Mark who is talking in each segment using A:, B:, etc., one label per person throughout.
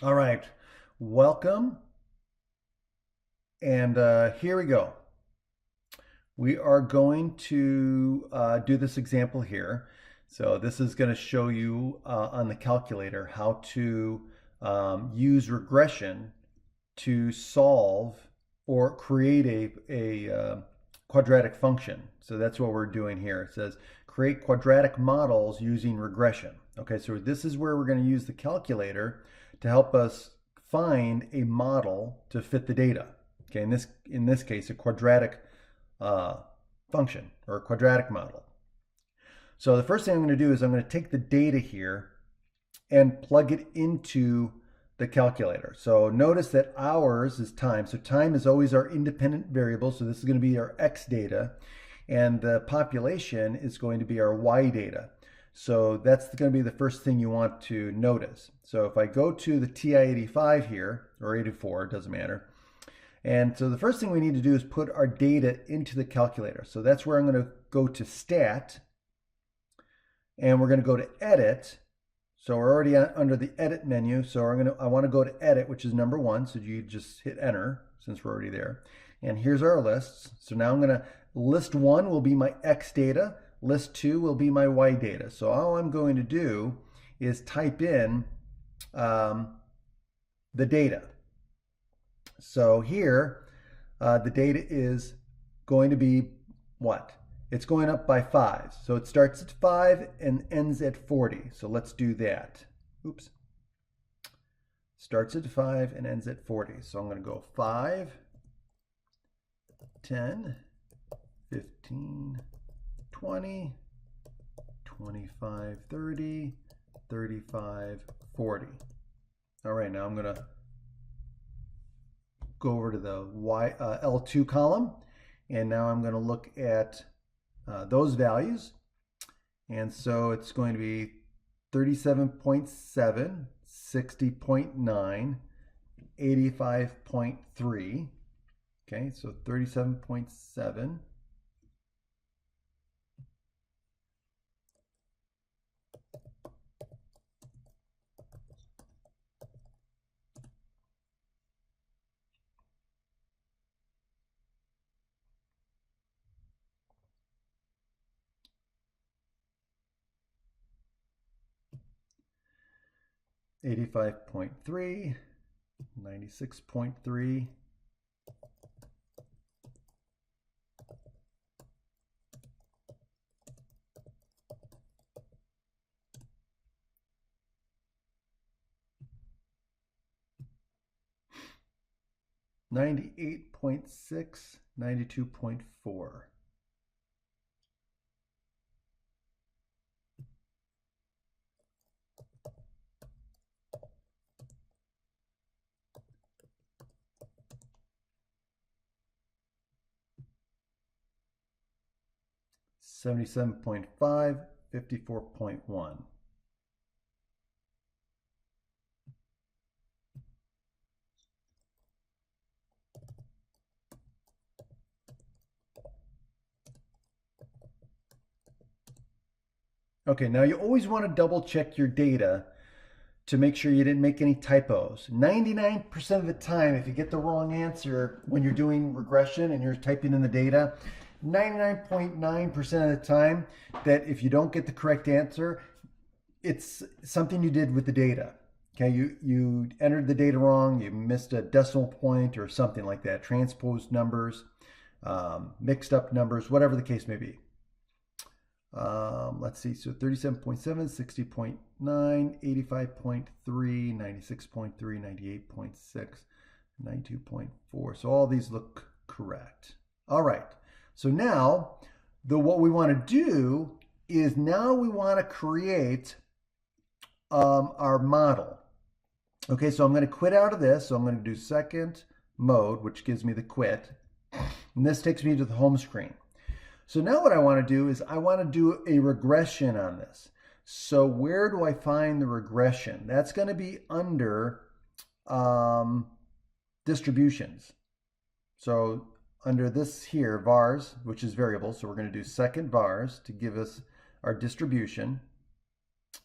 A: All right, welcome. And here we go. We are going to do this example here. So this is going to show you on the calculator how to use regression to solve or create a quadratic function. So that's what we're doing here. It says create quadratic models using regression. Okay, so this is where we're going to use the calculator to help us find a model to fit the data. Okay, in this case, a quadratic uh, function or a quadratic model. So the first thing I'm going to do is I'm going to take the data here and plug it into the calculator. So notice that hours is time. So time is always our independent variable. So this is going to be our X data. And the population is going to be our Y data. So that's going to be the first thing you want to notice. So if I go to the TI-85 here, or 84, it doesn't matter. And so the first thing we need to do is put our data into the calculator. So that's where I'm going to go to Stat, and we're going to go to Edit. So we're already under the Edit menu. So I want to go to Edit, which is number 1. So you just hit Enter since we're already there. And here's our lists. So now I'm going to list 1 will be my X data. List 2 will be my Y data. So all I'm going to do is type in the data. So here, the data is going to be what? It's going up by 5. So it starts at 5 and ends at 40. So let's do that. Oops. Starts at 5 and ends at 40. So I'm going to go 5, 10, 15, 20, 25, 30, 35, 40. All right, now I'm going to go over to the L2 column, and now I'm going to look at those values. And so it's going to be 37.7, 60.9, 85.3. Okay, so 37.7. 85.3, 96.3, 98.6, 92.4. Seventy-seven point five, 54.1. Okay, now you always want to double check your data to make sure you didn't make any typos. 99% of the time, if you get the wrong answer when you're doing regression and you're typing in the data, 99.9% of the time that if you don't get the correct answer, it's something you did with the data. Okay, you entered the data wrong, you missed a decimal point or something like that, transposed numbers, mixed up numbers, whatever the case may be. Let's see, so 37.7, 60.9, 85.3, 96.3, 98.6, 92.4. So all these look correct. All right, so now what we want to do is now we want to create our model. Okay, so I'm going to quit out of this. So I'm going to do second mode, which gives me the quit. And this takes me to the home screen. So now what I want to do is I want to do a regression on this. So where do I find the regression? That's going to be under distributions. So under this here, vars, which is variable. So we're going to do second vars to give us our distribution.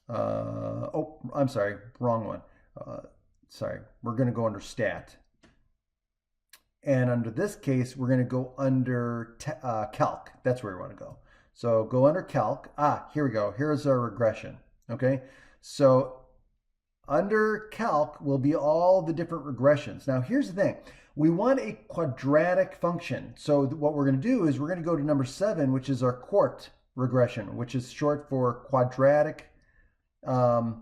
A: Oh, I'm sorry, wrong one. sorry, we're going to go under stat. And under this case, we're going to go under calc. That's where we want to go. So go under calc. Here we go. Here's our regression. Okay. So under calc will be all the different regressions. Now, here's the thing. We want a quadratic function. So what we're going to do is we're going to go to number 7, which is our quart regression, which is short for quadratic. Or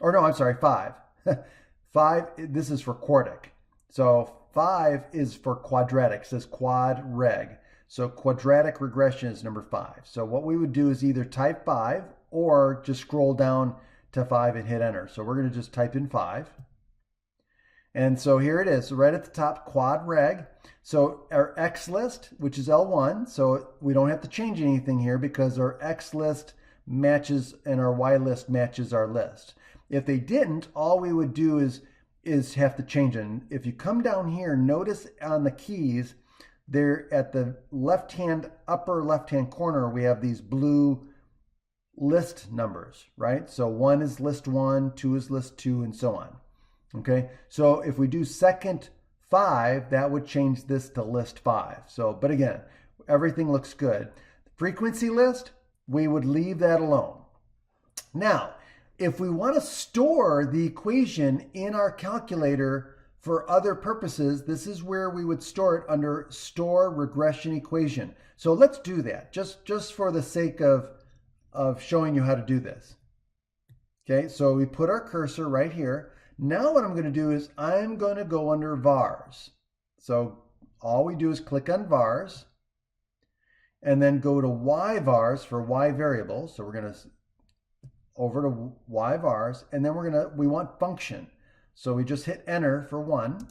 A: no, I'm sorry, 5. 5, this is for quartic. So 5 is for quadratic. It says quad reg. So quadratic regression is number 5. So what we would do is either type 5 or just scroll down to 5 and hit enter. So we're going to just type in 5. And so here it is. So right at the top, quad reg. So our X list, which is L1. So we don't have to change anything here because our X list matches and our Y list matches our list. If they didn't, all we would do is have to change it. And if you come down here, notice on the keys, they're at the upper left-hand corner, we have these blue list numbers, right? So 1 is list 1, 2 is list 2, and so on. Okay, so if we do second 5, that would change this to list 5. So, but again, everything looks good. Frequency list, we would leave that alone. Now, if we want to store the equation in our calculator for other purposes, this is where we would store it under store regression equation. So let's do that just for the sake of showing you how to do this. Okay, so we put our cursor right here. Now what I'm going to do is I'm going to go under vars. So all we do is click on vars and then go to y vars for y variables. So we're going to over to y vars, and then we want function. So we just hit enter for 1.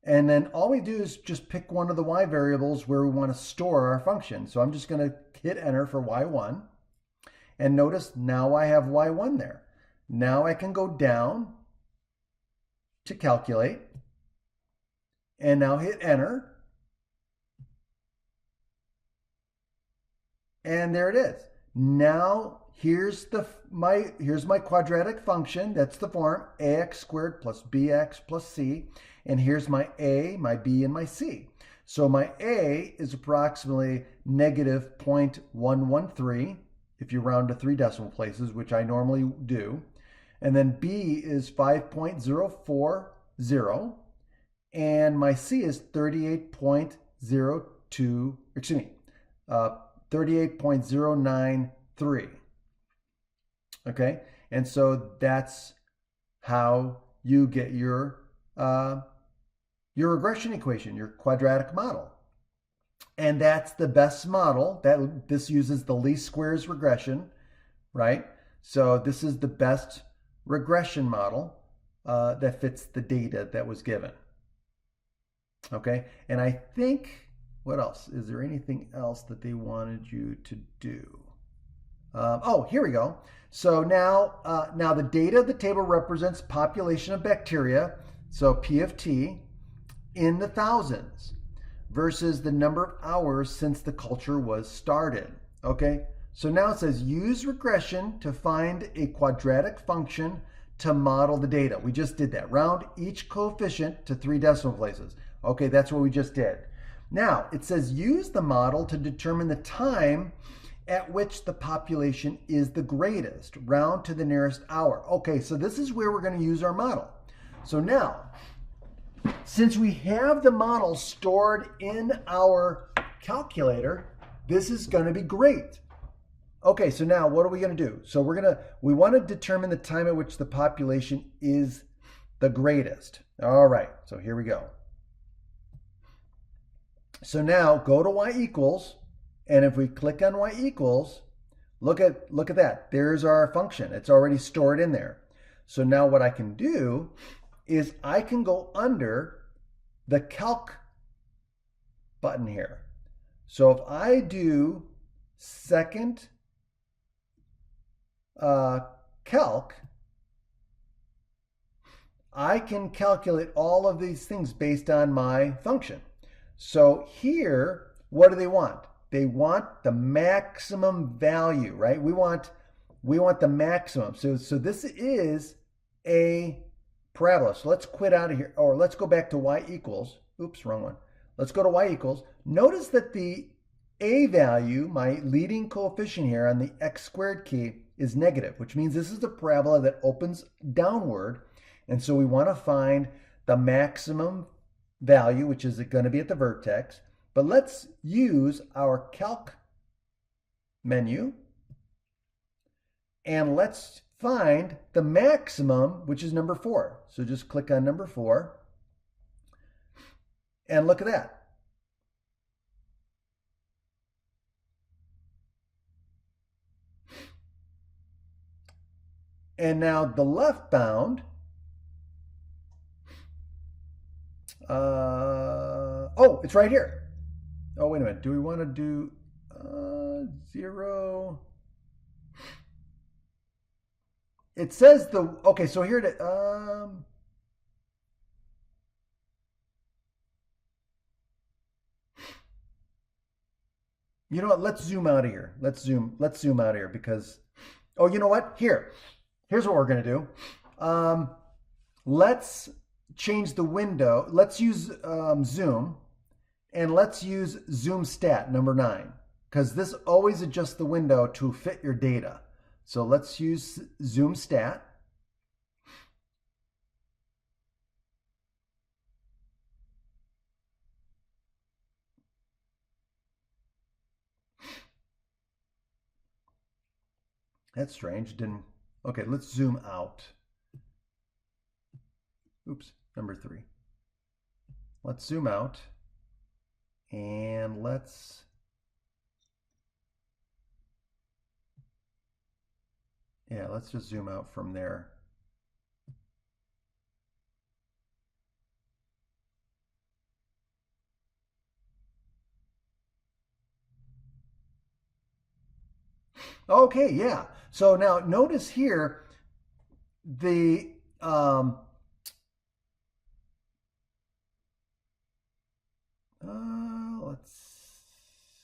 A: And then all we do is just pick one of the y variables where we want to store our function. So I'm just going to hit enter for y1. And notice now I have y1 there. Now I can go down to calculate and now hit enter. And there it is. Now here's my quadratic function. That's the form ax squared plus bx plus c. And here's my a, my b, and my c. So my a is approximately negative 0.113 if you round to 3 decimal places, which I normally do. And then b is 5.040. And my c is 38.093. Okay, and so that's how you get your regression equation, your quadratic model. And that's the best model. This uses the least squares regression, right? So this is the best regression model that fits the data that was given. Okay, and I think, what else? Is there anything else that they wanted you to do? Oh, here we go. So now the data of the table represents population of bacteria, so P of T, in the thousands versus the number of hours since the culture was started. Okay, so now it says use regression to find a quadratic function to model the data. We just did that. Round each coefficient to 3 decimal places. Okay, that's what we just did. Now, it says use the model to determine the time at which the population is the greatest. Round to the nearest hour. Okay, so this is where we're going to use our model. So now, since we have the model stored in our calculator, this is going to be great. Okay, so now what are we going to do? So we want to determine the time at which the population is the greatest. All right, so here we go. So now go to y equals, and if we click on y equals, look at that. There's our function. It's already stored in there. So now what I can do is I can go under the calc button here. So if I do second calc, I can calculate all of these things based on my function. So here, what do they want? They want the maximum value, right? We want the maximum. So this is a parabola. So let's quit out of here, or let's go back to y equals, oops, wrong one. Let's go to y equals. Notice that the a value, my leading coefficient here on the x squared key, is negative, which means this is a parabola that opens downward. And so we want to find the maximum value, which is going to be at the vertex. But let's use our calc menu, and let's find the maximum, which is number 4. So just click on number 4, and look at that. And now the left bound, oh, it's right here. Oh, wait a minute. Do we want to do 0? It says the, okay, so here it, you know what? Let's zoom out of here. Let's zoom out of here because, oh, you know what? Here's what we're going to do. Let's change the window. Let's use zoom, and let's use zoom stat number 9, because this always adjusts the window to fit your data. So let's use zoom stat. That's strange. Didn't. Okay, let's zoom out. Oops, number 3. Let's zoom out, and let's just zoom out from there. Okay, yeah. So now notice here the let's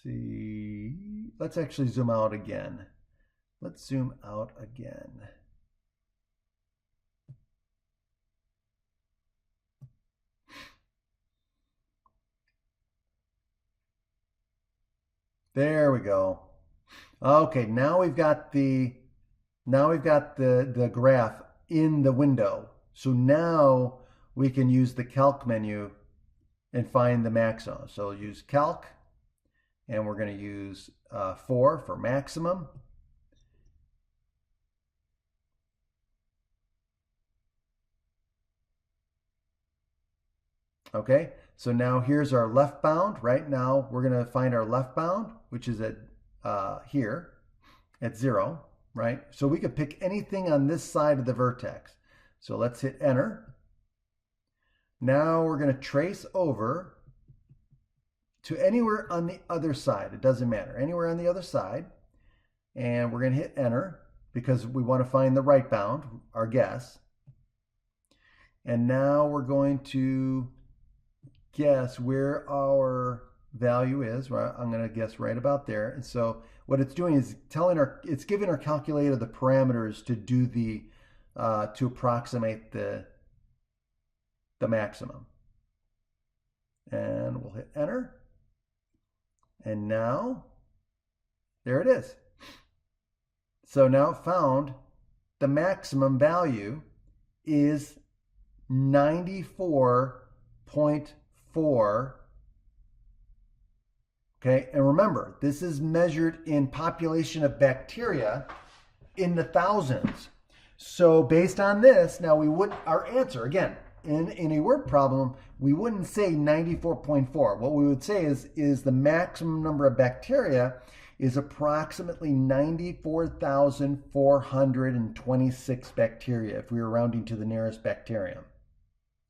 A: see. Let's actually zoom out again. Let's zoom out again. There we go. Okay, now we've got the graph in the window. So now we can use the calc menu and find the maximum. So use calc, and we're going to use 4 for maximum. Okay, so now here's our left bound. Right now we're going to find our left bound, which is at here at 0, right? So we could pick anything on this side of the vertex. So let's hit enter. Now we're going to trace over to anywhere on the other side. It doesn't matter, anywhere on the other side. And we're going to hit enter because we want to find the right bound, our guess. And now we're going to guess where our value is. Right? I'm going to guess right about there. And so what it's doing is it's giving our calculator the parameters to do the to approximate the maximum. And we'll hit enter. And now there it is. So now it found the maximum value is 94.4. Okay, and remember, this is measured in population of bacteria in the thousands. So based on this, now our answer, again, in a word problem, we wouldn't say 94.4. What we would say is the maximum number of bacteria is approximately 94,426 bacteria if we were rounding to the nearest bacterium.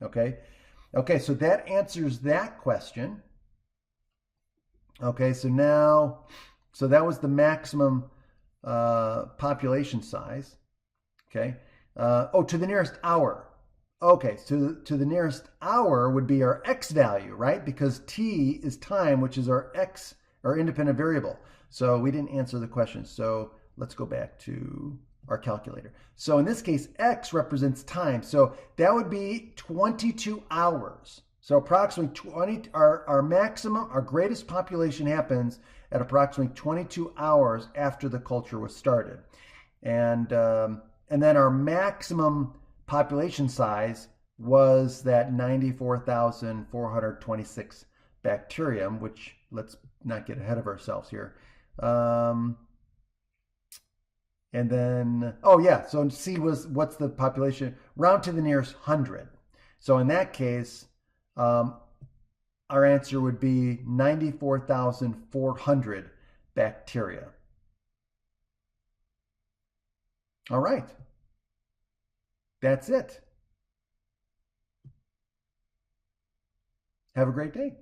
A: Okay? Okay, so that answers that question. Okay, so that was the maximum population size. Okay. To the nearest hour. Okay, so to the nearest hour would be our x value, right? Because t is time, which is our x, our independent variable. So we didn't answer the question. So let's go back to our calculator. So in this case, X represents time. So that would be 22 hours. So approximately 20, our maximum, our greatest population happens at approximately 22 hours after the culture was started. And then our maximum population size was that 94,426 bacterium, which let's not get ahead of ourselves here. And then, oh yeah, so C was, what's the population? Round to the nearest 100. So in that case, our answer would be 94,400 bacteria. All right. That's it. Have a great day.